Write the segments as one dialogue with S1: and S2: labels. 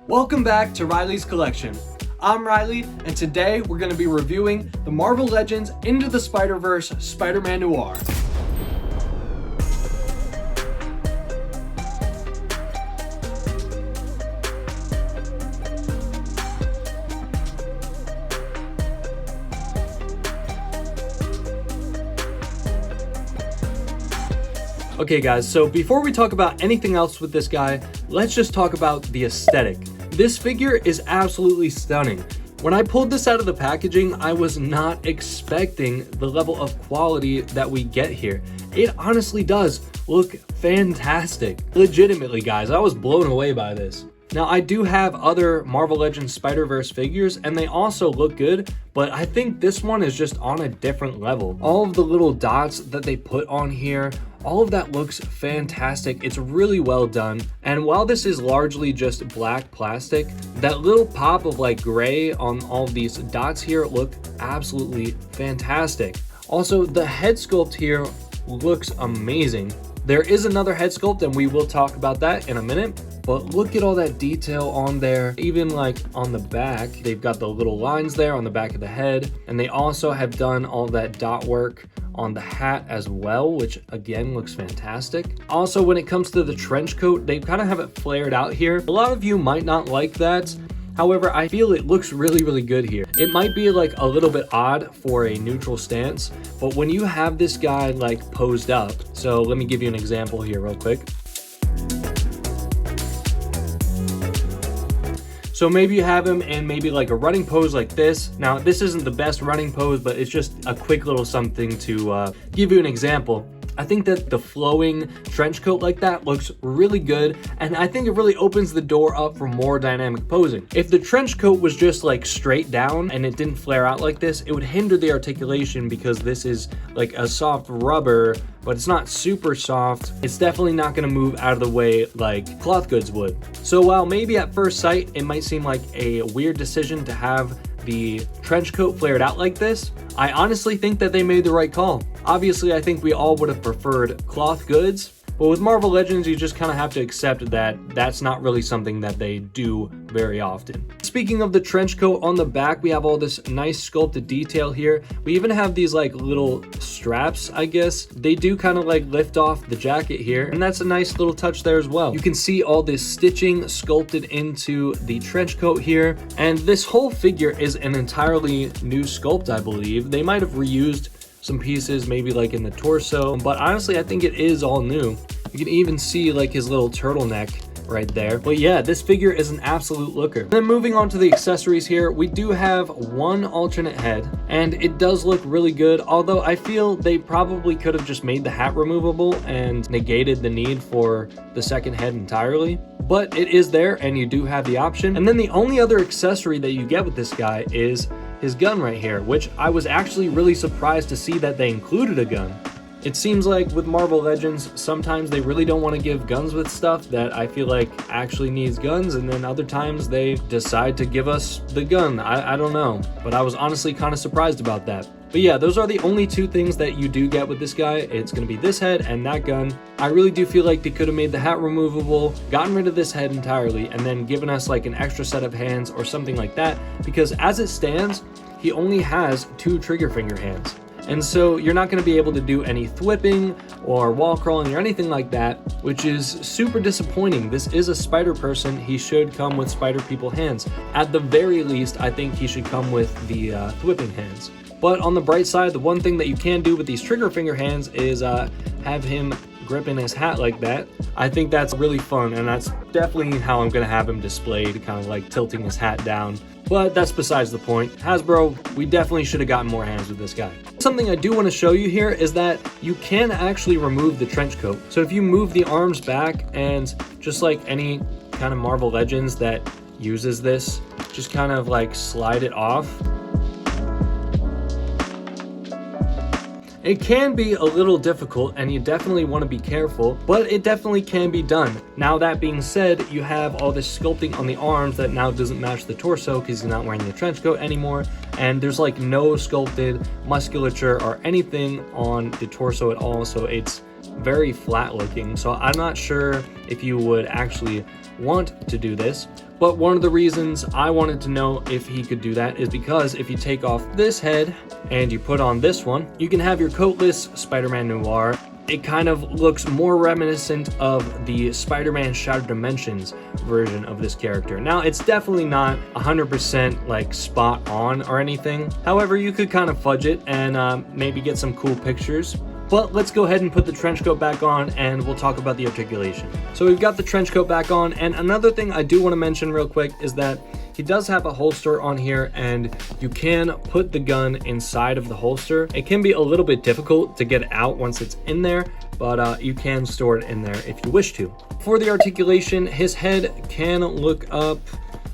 S1: Welcome back to Riley's Collection. I'm Riley, and today we're going to be reviewing the Marvel Legends Into the Spider-Verse Spider-Man Noir. Okay guys, so before we talk about anything else with this guy, let's just talk about the aesthetic. This figure is absolutely stunning. When I pulled this out of the packaging, I was not expecting the level of quality that we get here. It honestly does look fantastic. Legitimately guys, I was blown away by this. Now I do have other Marvel Legends Spider-Verse figures and they also look good, but I think this one is just on a different level. All of the little dots that they put on here, all of that looks fantastic. It's really well done. And while this is largely just black plastic, that little pop of like gray on all of these dots here look absolutely fantastic. Also, the head sculpt here looks amazing. There is another head sculpt and we will talk about that in a minute, but look at all that detail on there. Even like on the back, they've got the little lines there on the back of the head, and they also have done all that dot work on the hat as well, which again looks fantastic. Also, when it comes to the trench coat, they kind of have it flared out here. A lot of you might not like that. However, I feel it looks really good here. It might be like a little bit odd for a neutral stance, but when you have this guy like posed up, so let me give you an example here real quick. So maybe you have him in maybe like a running pose like this. Now, this isn't the best running pose, but it's just a quick little something to give you an example. I think that the flowing trench coat like that looks really good, and I think it really opens the door up for more dynamic posing. If the trench coat was just like straight down and it didn't flare out like this, it would hinder the articulation because this is like a soft rubber, but it's not super soft. It's definitely not gonna move out of the way like cloth goods would. So while maybe at first sight, it might seem like a weird decision to have the trench coat flared out like this, I honestly think that they made the right call. Obviously, I think we all would have preferred cloth goods, but with Marvel Legends, you just kind of have to accept that that's not really something that they do very often. Speaking of the trench coat, on the back, we have all this nice sculpted detail here. We even have these like little straps, I guess. They do kind of like lift off the jacket here, and that's a nice little touch there as well. You can see all this stitching sculpted into the trench coat here, and this whole figure is an entirely new sculpt, I believe. They might have reused some pieces maybe like in the torso, but honestly I think it is all new. You can even see like his little turtleneck right there. But yeah, this figure is an absolute looker. And then moving on to the accessories here, we do have one alternate head and it does look really good, although I feel they probably could have just made the hat removable and negated the need for the second head entirely. But it is there and you do have the option. And then the only other accessory that you get with this guy is his gun right here, which I was actually really surprised to see that they included a gun. It seems like with Marvel Legends, sometimes they really don't want to give guns with stuff that I feel like actually needs guns, and then other times they decide to give us the gun. I don't know, but I was honestly kind of surprised about that. But yeah, those are the only two things that you do get with this guy. It's going to be this head and that gun. I really do feel like they could have made the hat removable, gotten rid of this head entirely, and then given us like an extra set of hands or something like that, because as it stands, he only has 2 trigger finger hands. And so you're not going to be able to do any thwipping or wall crawling or anything like that, which is super disappointing. This is a spider person. He should come with spider people hands. At the very least, I think he should come with the thwipping hands. But on the bright side, the one thing that you can do with these trigger finger hands is have him gripping his hat like that. I think that's really fun, and that's definitely how I'm going to have him displayed, kind of like tilting his hat down. But that's besides the point. Hasbro, we definitely should have gotten more hands with this guy. Something I do want to show you here is that you can actually remove the trench coat. So if you move the arms back, and just like any kind of Marvel Legends that uses this, just kind of like slide it off. It can be a little difficult and you definitely want to be careful, but it definitely can be done. Now that being said, you have all this sculpting on the arms that now doesn't match the torso because he's not wearing the trench coat anymore, and there's like no sculpted musculature or anything on the torso at all, so it's very flat looking. So I'm not sure if you would actually want to do this, But one of the reasons I wanted to know if he could do that is because if you take off this head and you put on this one, you can have your coatless Spider-Man Noir. It kind of looks more reminiscent of the Spider-Man Shattered Dimensions version of this character. Now, it's definitely not 100% like spot on or anything. However, you could kind of fudge it and maybe get some cool pictures. But let's go ahead and put the trench coat back on and we'll talk about the articulation. So we've got the trench coat back on, and another thing I do want to mention real quick is that he does have a holster on here, and you can put the gun inside of the holster. It can be a little bit difficult to get it out once it's in there, but you can store it in there if you wish to. For the articulation, his head can look up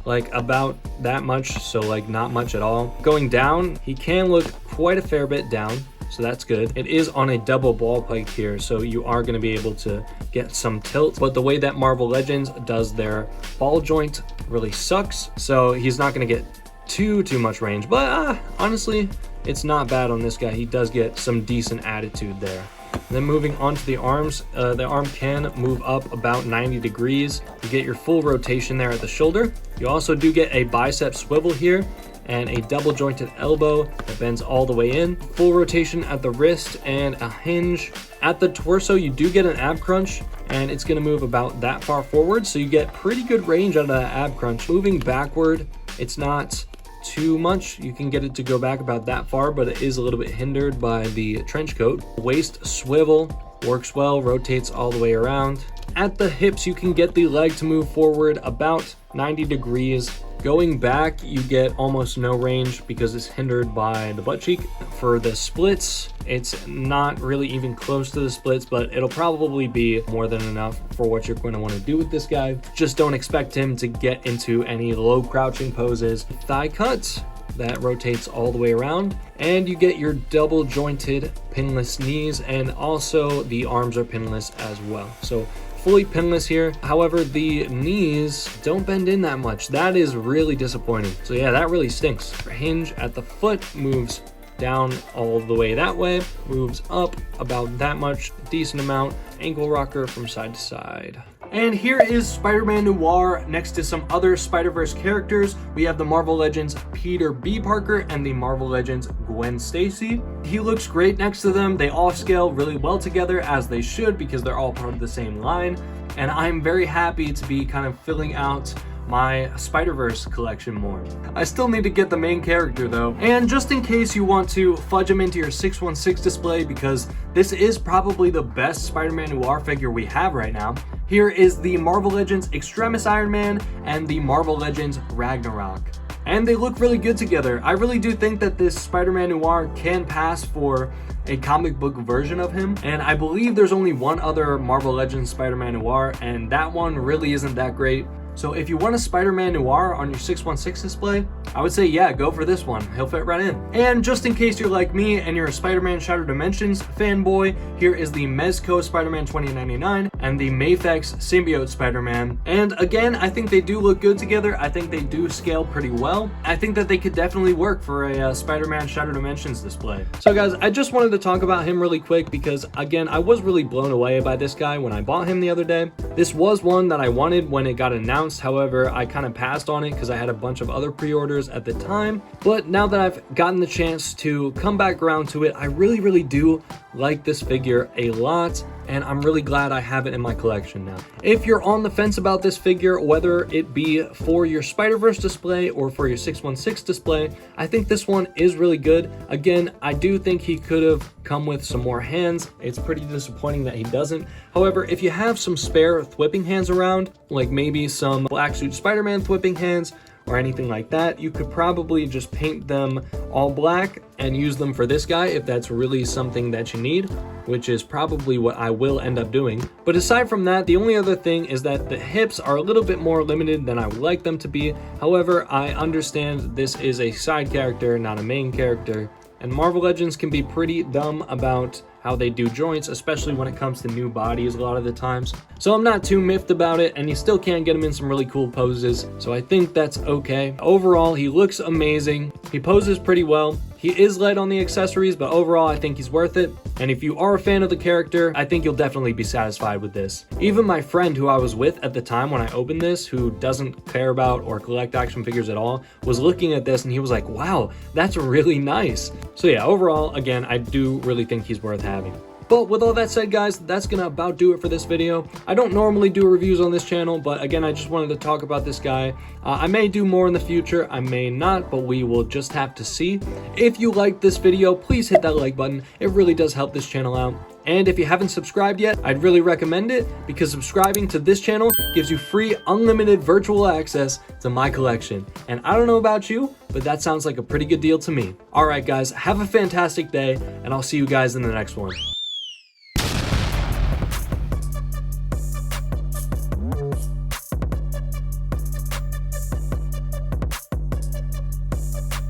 S1: like about that much, so like not much at all. Going down, he can look quite a fair bit down, so that's good. It is on a double ball pike here, so you are going to be able to get some tilt, but the way that Marvel Legends does their ball joint really sucks, so he's not going to get too much range. But honestly, it's not bad on this guy. He does get some decent attitude there. And then moving on to the arms, the arm can move up about 90 degrees. You get your full rotation there at the shoulder. You also do get a bicep swivel here and a double jointed elbow that bends all the way in. Full rotation at the wrist and a hinge. At the torso, you do get an ab crunch, and it's gonna move about that far forward, so you get pretty good range out of that ab crunch. Moving backward, it's not too much. You can get it to go back about that far, but it is a little bit hindered by the trench coat. Waist swivel works well, rotates all the way around. At the hips, you can get the leg to move forward about 90 degrees. Going back, you get almost no range because it's hindered by the butt cheek. For the splits, it's not really even close to the splits, but it'll probably be more than enough for what you're going to want to do with this guy. Just don't expect him to get into any low crouching poses. Thigh cut, that rotates all the way around, and you get your double jointed pinless knees, and also the arms are pinless as well. So fully pinless here. However, the knees don't bend in that much. That is really disappointing. So yeah, that really stinks. Hinge at the foot moves down all the way that way, moves up about that much, decent amount. Ankle rocker from side to side. And here is Spider-Man Noir next to some other Spider-Verse characters. We have the Marvel Legends Peter B. Parker and the Marvel Legends Gwen Stacy. He looks great next to them. They all scale really well together, as they should, because they're all part of the same line. And I'm very happy to be kind of filling out my Spider-Verse collection more. I still need to get the main character though. And just in case you want to fudge him into your 616 display, because this is probably the best Spider-Man Noir figure we have right now, here is the Marvel Legends Extremis Iron Man and the Marvel Legends Ragnarok. And they look really good together. I really do think that this Spider-Man Noir can pass for a comic book version of him. And I believe there's only one other Marvel Legends Spider-Man Noir, and that one really isn't that great. So if you want a Spider-Man Noir on your 616 display, I would say yeah, go for this one. He'll fit right in. And just in case you're like me and you're a Spider-Man Shattered Dimensions fanboy, here is the Mezco Spider-Man 2099 and the Mafex Symbiote Spider-Man. And again, I think they do look good together. I think they do scale pretty well. I think that they could definitely work for a Spider-Man Shattered Dimensions display. So guys, I just wanted to talk about him really quick because again, I was really blown away by this guy when I bought him the other day. This was one that I wanted when it got announced. However, I kind of passed on it because I had a bunch of other pre-orders at the time. But now that I've gotten the chance to come back around to it, I really do like this figure a lot, and I'm really glad I have it in my collection now. If you're on the fence about this figure, whether it be for your Spider-Verse display or for your 616 display, I think this one is really good. Again, I do think he could have come with some more hands. It's pretty disappointing that he doesn't. However, if you have some spare thwipping hands around, like maybe some Black Suit Spider-Man thwipping hands, or anything like that, you could probably just paint them all black and use them for this guy if that's really something that you need, which is probably what I will end up doing. But aside from that, the only other thing is that the hips are a little bit more limited than I would like them to be. However, I understand this is a side character, not a main character, and Marvel Legends can be pretty dumb about how they do joints, especially when it comes to new bodies a lot of the times. So I'm not too miffed about it, and you still can get him in some really cool poses, so I think that's okay. Overall, he looks amazing. He poses pretty well. He is light on the accessories, but overall, I think he's worth it. And if you are a fan of the character, I think you'll definitely be satisfied with this. Even my friend who I was with at the time when I opened this, who doesn't care about or collect action figures at all, was looking at this and he was like, wow, that's really nice. So yeah, overall, again, I do really think he's worth having. But with all that said, guys, that's gonna about do it for this video. I don't normally do reviews on this channel, but again, I just wanted to talk about this guy. I may do more in the future, I may not, but we will just have to see. If you liked this video, please hit that like button. It really does help this channel out. And if you haven't subscribed yet, I'd really recommend it, because subscribing to this channel gives you free unlimited virtual access to my collection. And I don't know about you, but that sounds like a pretty good deal to me. All right, guys, have a fantastic day, and I'll see you guys in the next one.